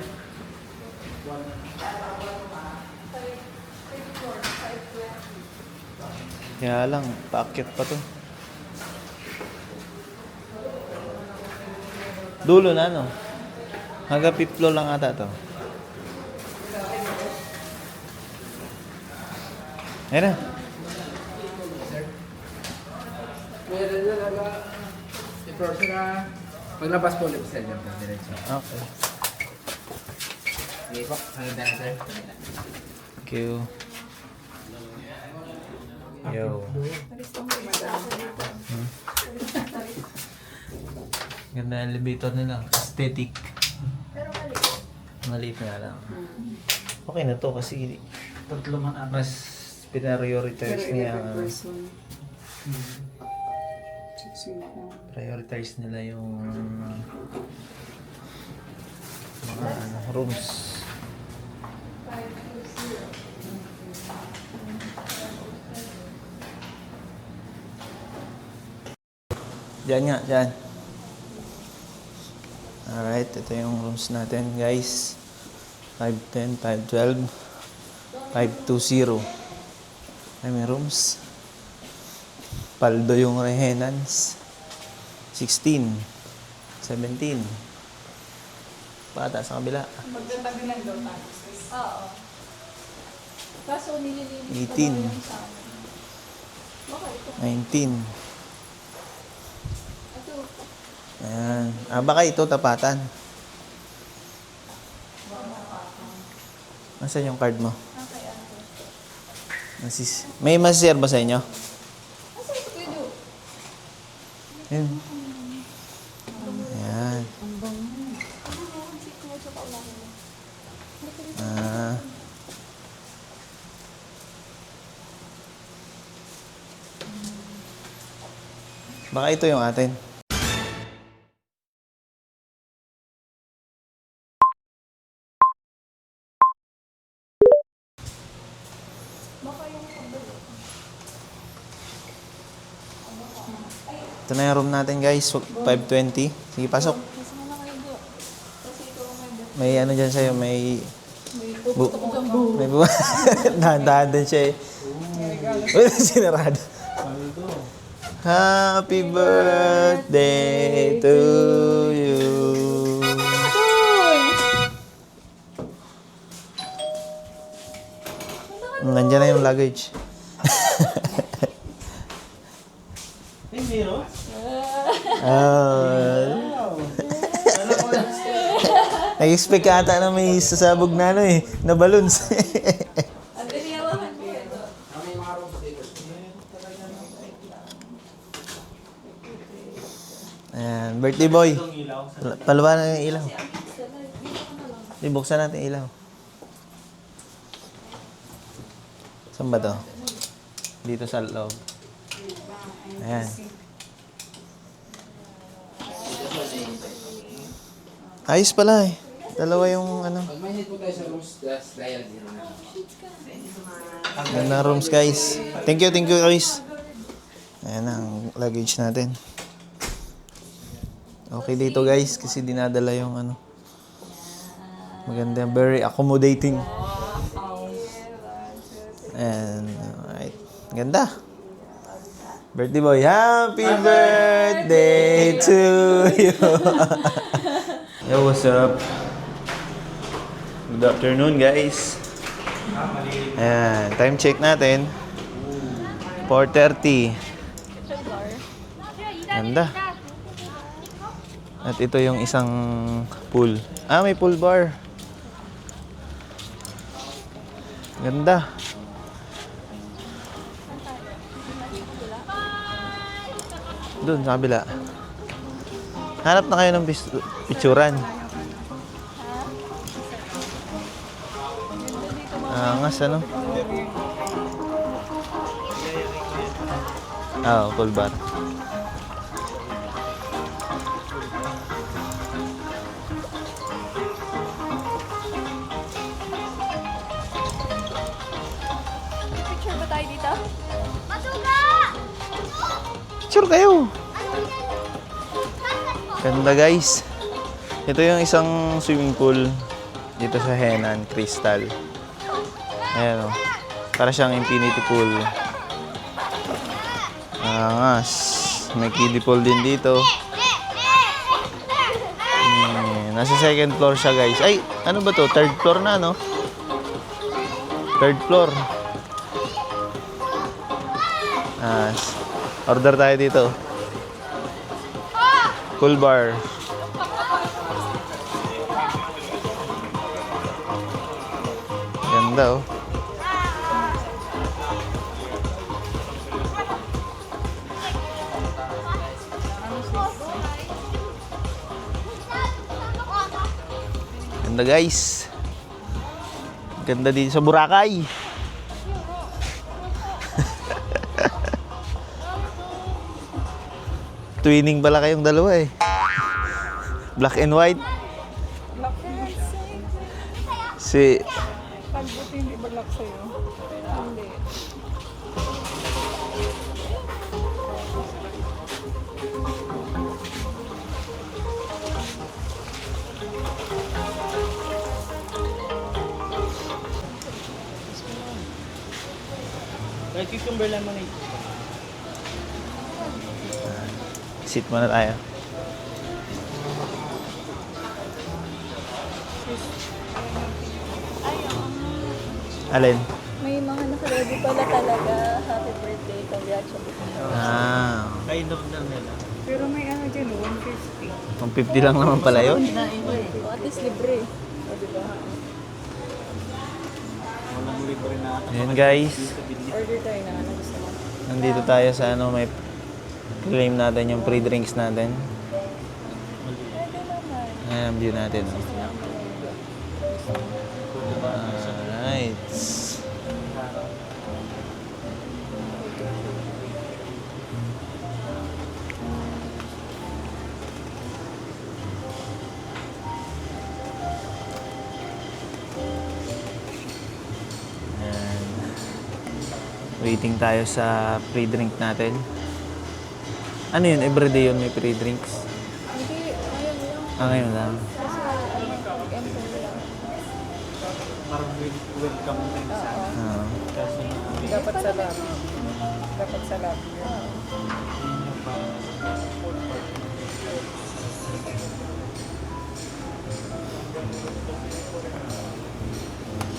Kaya lang, paakyat pa to. Dulo na, no? Hanggang 5th floor lang ata to. Ayan na. Meron na naga. I-process na. Paglabas po ulit sa inyo. Diretso. Okay. Sige po. Hanggang na sir. Thank you. Yo. Ganda yung elevator nila. Aesthetic. Maliit nga lang. Okay na to kasi mas prioritize niya. Prioritize nila yung mga rooms. Diyan nga, diyan. Alright, ito yung rooms natin guys. 510, 512, 520. Ay, may rooms. Paldo yung Rehenans. 16, 17. Bata sa kabila. Magdatabi lang daw tayo. Oo. Kaso nililinis 18. ko daw yung sa amin. Baka ito. 19. Ito. Ayan. Baka ito tapatan. Nasaan yung card mo? Okay, ate. May masisir ba sa inyo? Asa ito pwede? Yun. Ayan. Ah. Baka ito yung atin. Ito na yung room natin guys, 520. Sige, pasok. Kasi mo na kayo doon. Kasi ito ang may May ano dyan sa'yo, may... puputok ang buho. May buwan. Dahan-dahan din siya eh. Wala sinarado. Happy birthday to you. Nandiyan na yung luggage. Nag-expect ka ata na may sasabog na ano eh, na balloons. Ang diniyawahan ko ito. May mga rooms dito. Ayan, birthday boy. Palawa na yung ilaw. Ibuksan natin yung ilaw. Saan ba to? Dito sa loob. Ayan. Ayos pala eh. Dalawa yung ano. Pag may need po tayo sa rooms, just dial dito na. Ganda rooms guys. Thank you guys. Ayan ang luggage natin. Okay dito guys kasi dinadala yung ano. Maganda, very accommodating. And alright. Ganda. Birthday boy, happy birthday to you. Yo, what's up? Good afternoon guys. Ayan, time check natin. 4:30. Ganda. At ito yung isang pool. May pool bar. Ganda. Doon sa kabila. Hanap na kayo ng picturan. Angas ano? Pool bar. Picture ba tayo dito? Picture kayo. Ganda guys. Ito yung isang swimming pool dito sa Henan, Crystal. Ayan o. Para siyang infinity pool. Angas. May kiddie pool din dito. Nasa second floor siya guys. Ay, ano ba to? Third floor na no? Third floor. Order tayo dito. Pool bar. Ganda oh. Ganda guys. Ganda din sa Boracay. Twinning pala kayong dalawa eh. Black and white. Si... Pag buti hindi balak sa'yo. Hindi. Kahit cucumber lang man Sit muna tayo. Alin? May mga nakaready pala talaga. Happy birthday, congratulations. Ah, Kind of lang nila. Pero may ano dyan, 150. 150 lang naman pala yun. At least libre. O, diba? Walang libre na. Ayan guys, Order tayo na ano gusto mo. nandito tayo sa ano, may claim natin yung free drinks natin. Pwede naman. Ayan ang view natin. Oh. Alright. Ayan. Waiting tayo sa free drink natin. Ano yun? Everyday yun may free drinks? Hindi, ayun lang. Ah, ngayon lang. Kasi ano, pag-empty lang. Parang welcome din sa Ah. kasi Dapat sa lobby. Dapat sa lobby.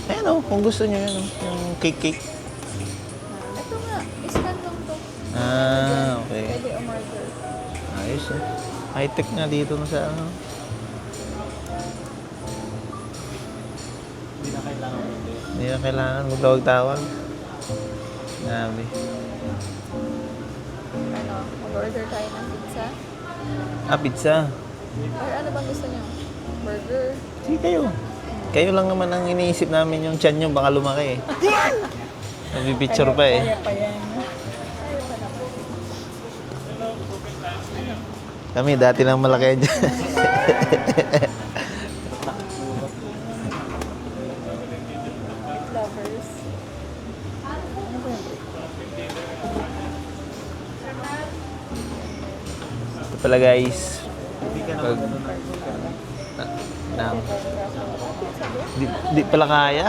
Ayan o, kung gusto nyo yun, yung cake. Ito nga, iskan lang to. Ah, okay. Pwede umorder. Ayos eh. High-tech nga dito na sa ano. Hindi na kailangan magtawag-tawag. Grabe. Ano, mag-order tayo ng pizza. Ah, pizza. Or ano bang gusto niyo? Burger? Sige kayo. Kayo lang naman ang iniisip namin yung tiyan nyo, baka lumaki eh. Nabipicture pa eh. Kaya pa yan. Kami, dati lang malaki dyan. Lovers. Ano ba yun? Ito pala guys. Pag, na, di pala kaya.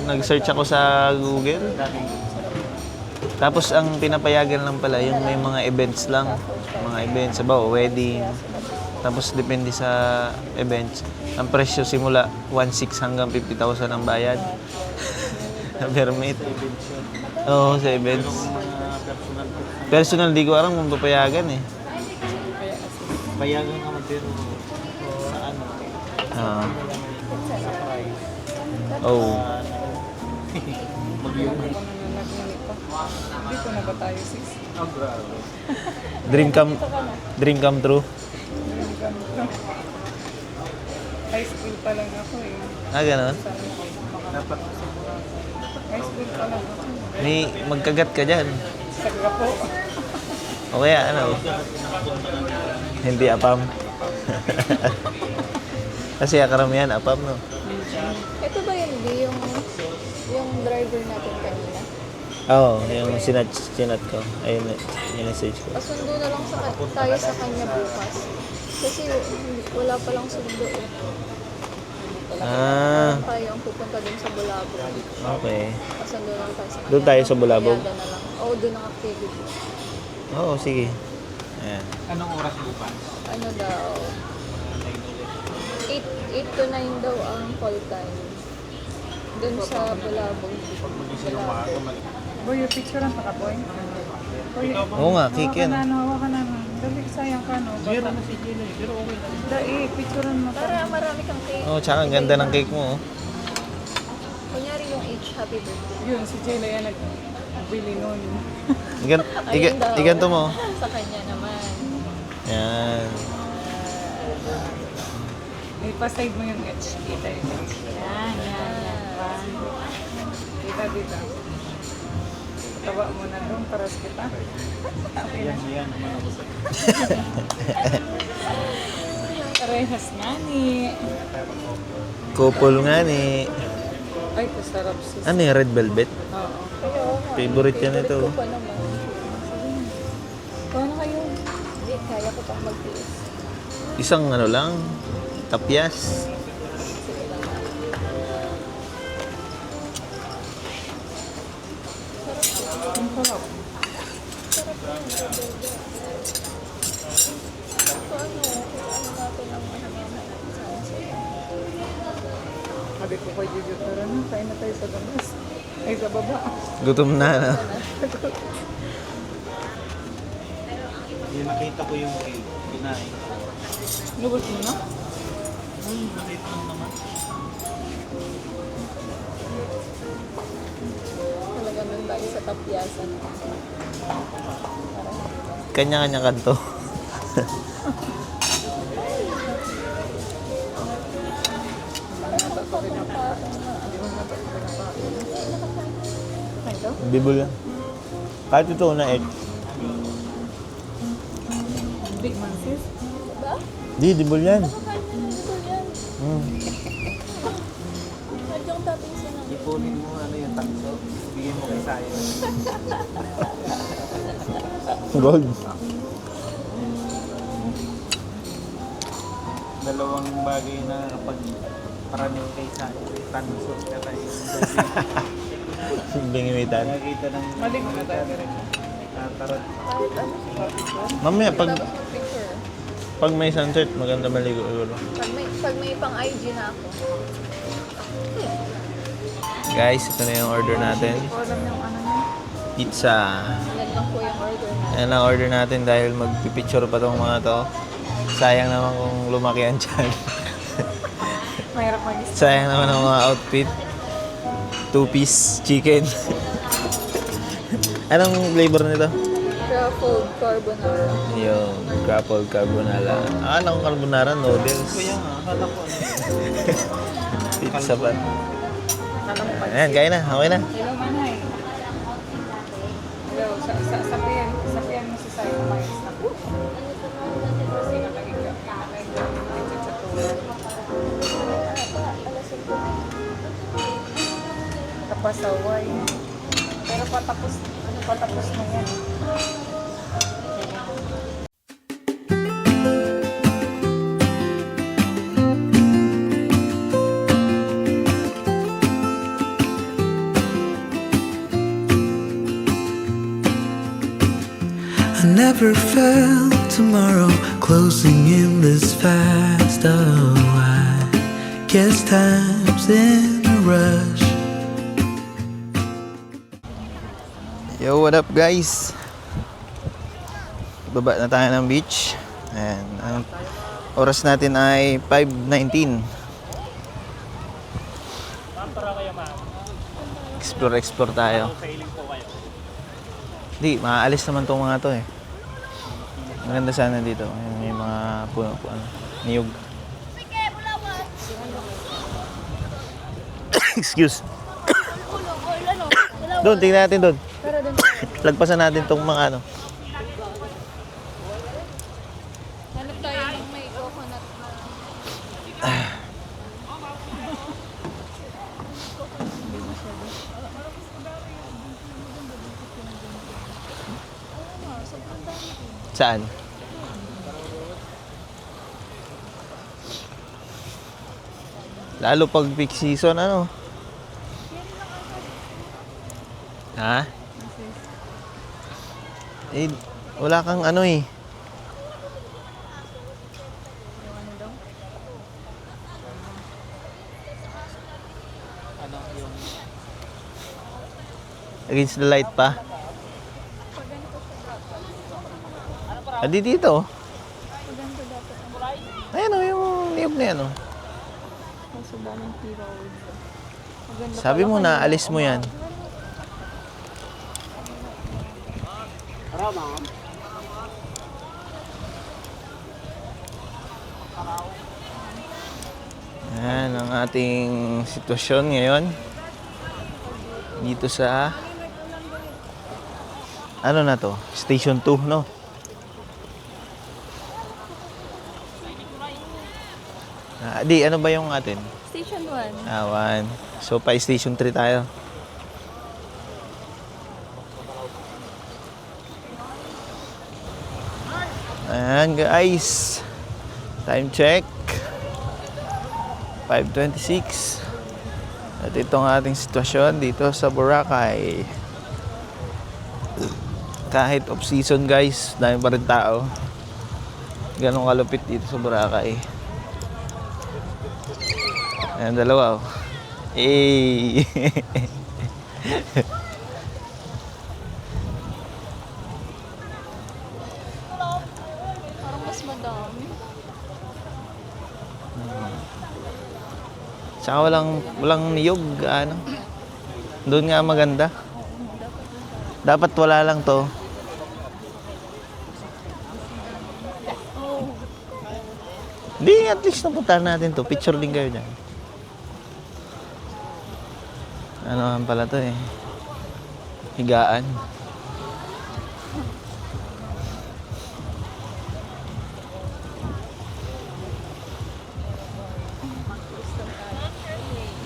Nag-search ako sa Google. Tapos ang pinapayagan lang pala yung may mga events lang. Mga events, sabaw, wedding. Tapos depende sa events. Ang presyo simula 1.6 hanggang 50,000 ang bayad. Permit. Oo, sa events. Personal, di ko alam kung papayagan eh. bayagan ka man pero sa ano Ah. sa price. Oh. Dito na ba tayo, sis? Oh, grabe. Dream come true. High school pa lang ako eh. Ah, ganun. Dapat High school pa lang ako. May magkagat ka dyan. Sagra po. O kaya ano? Hindi apam. Kasi karamihan apam, no? Ito ba yun, Di? Yung driver natin kanina? Oo, yung sinat ko. Ayun, yung message ko. Pasundo na lang tayo sa kanya bukas. Kasi wala pa lang sundo eh. Ah, Tayo ang pupunta dun sa Bulabog. okay. Pasundo lang tayo sa kanya. Doon tayo sa Bulabog? Kayada na lang. Oo, doon ang activity. Oo, sige. Ayan. anong oras bukas? Ano daw? 8 to 9 daw ang call time. Doon sa Bulabog. Boy, yung picture ang boy. Boy, Oo nga, cake yan. hawa ka na. Dali, sayang ka, no? Zero na si Gino eh, pero okay lang. Dali, picturean mo ka. Para marami kang cake. Oo, tsaka ang ganda ng cake mo, oh. Kunyari yung H, happy birthday. Yun, si Jayla yan nagbili nun. Iganto mo. Sa kanya naman. Yan. Ipaside mo yung H. Kita yung H. Yan, yan, yan. Kita dito. Tawa mo na doon, paras kita. Okay na. Yan naman ako sa Parehas nga ni. Couple nga ni. Ay, kasarap sis. Ano yung red velvet? Oo. Favorite yan ito. Ko pa naman. Kung ano kayo? Hindi, kaya ko pang magtiis. Isang ano lang, tapyas. Sarap. Sabi ko kay Jojo, tara na, kain na tayo sa labas. Ay, sa baba. Gutom na, no? Yung nakita ko yung kinain. Lubos mo na? Talaga nun tayo sa tapyasan. Kanya-kanya kanto. Bibol yan. Kahit ito na Big man, sis. Di, dibol yan. Kahit yung topping sinang. Ipunin mo ano yung takso. Bigyan mo kay Sayo. Gold. Dalawang bagay na kapag paraning kay Sayo. Tanso at ay Bingimitan. nakakita ng Mali mo na tayo diretso. tatarot. Kahit ano siya. Mamaya, Tapos mag-picture. pag may sunset, maganda maligo siguro. Pag may pang IG na ako. Guys, ito na yung order natin. Hindi ko alam yung ano niya. Pizza. Yan lang po yung order na. Yan ang order natin dahil magpipicture pa tong mga to. Sayang naman kung lumaki yan dyan. Mahirap mag-isip. Sayang naman ang mga outfit. 2-piece chicken. Anong flavor nito? Truffle carbonara. Yung grapple carbonara. Akala ko carbonara noodles. Kaya nga, akala ko Pizza ba? Alam mo pa. Ayan, kaya na. Okay na. Hello, Manay. Hello, sabihan mo si Sayo kumain na po. Kasi nakahiga sa tulad. Kapasaway. Pero patapos mo yan. I never felt tomorrow closing in this fast. Oh, I guess time's in a rush. Yo, what up guys? Baba na tayo ng beach. And ang oras natin ay 5:19. Explore tayo. Di, maaalis naman tong mga to eh. Maganda sana dito. May mga puno, niyog. Excuse. Doon, tingnan natin doon. Lagpasan natin tong mga ano. Hanap tayo ng may coconut na. Saan? Lalo pag peak season, ano? Ha? Eh, wala kang ano eh. Against the light pa? Adi dito. Ayan o, yung niyog na yan o. Kaso daming tirawood. Maganda Sabi mo na, alis mo yan. Ayan ang ating sitwasyon ngayon. Dito sa... Ano na to? Station 2, no? Di, ano ba yung atin? Station 1. Ah, 1. So, pa Station 3 tayo. Ayan guys. Time check. 5:26. At ito ang ating sitwasyon dito sa Boracay. Kahit off season guys, dami pa rin tao. Ganong kalupit dito sa Boracay. Ayan, dalawa oh. Eh. Parang mas madami. Tsaka walang niyog, ano. Doon nga maganda. Dapat wala lang to. Di, at least napuntahan natin to. Picture din kayo dyan. Ano pala to eh. Higaan.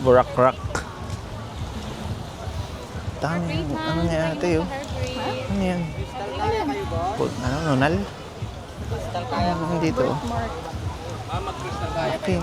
Burak-rak. Dami. Ano nga ate oh? Ano yan? Ano, nonal? Ano dito oh? Okay.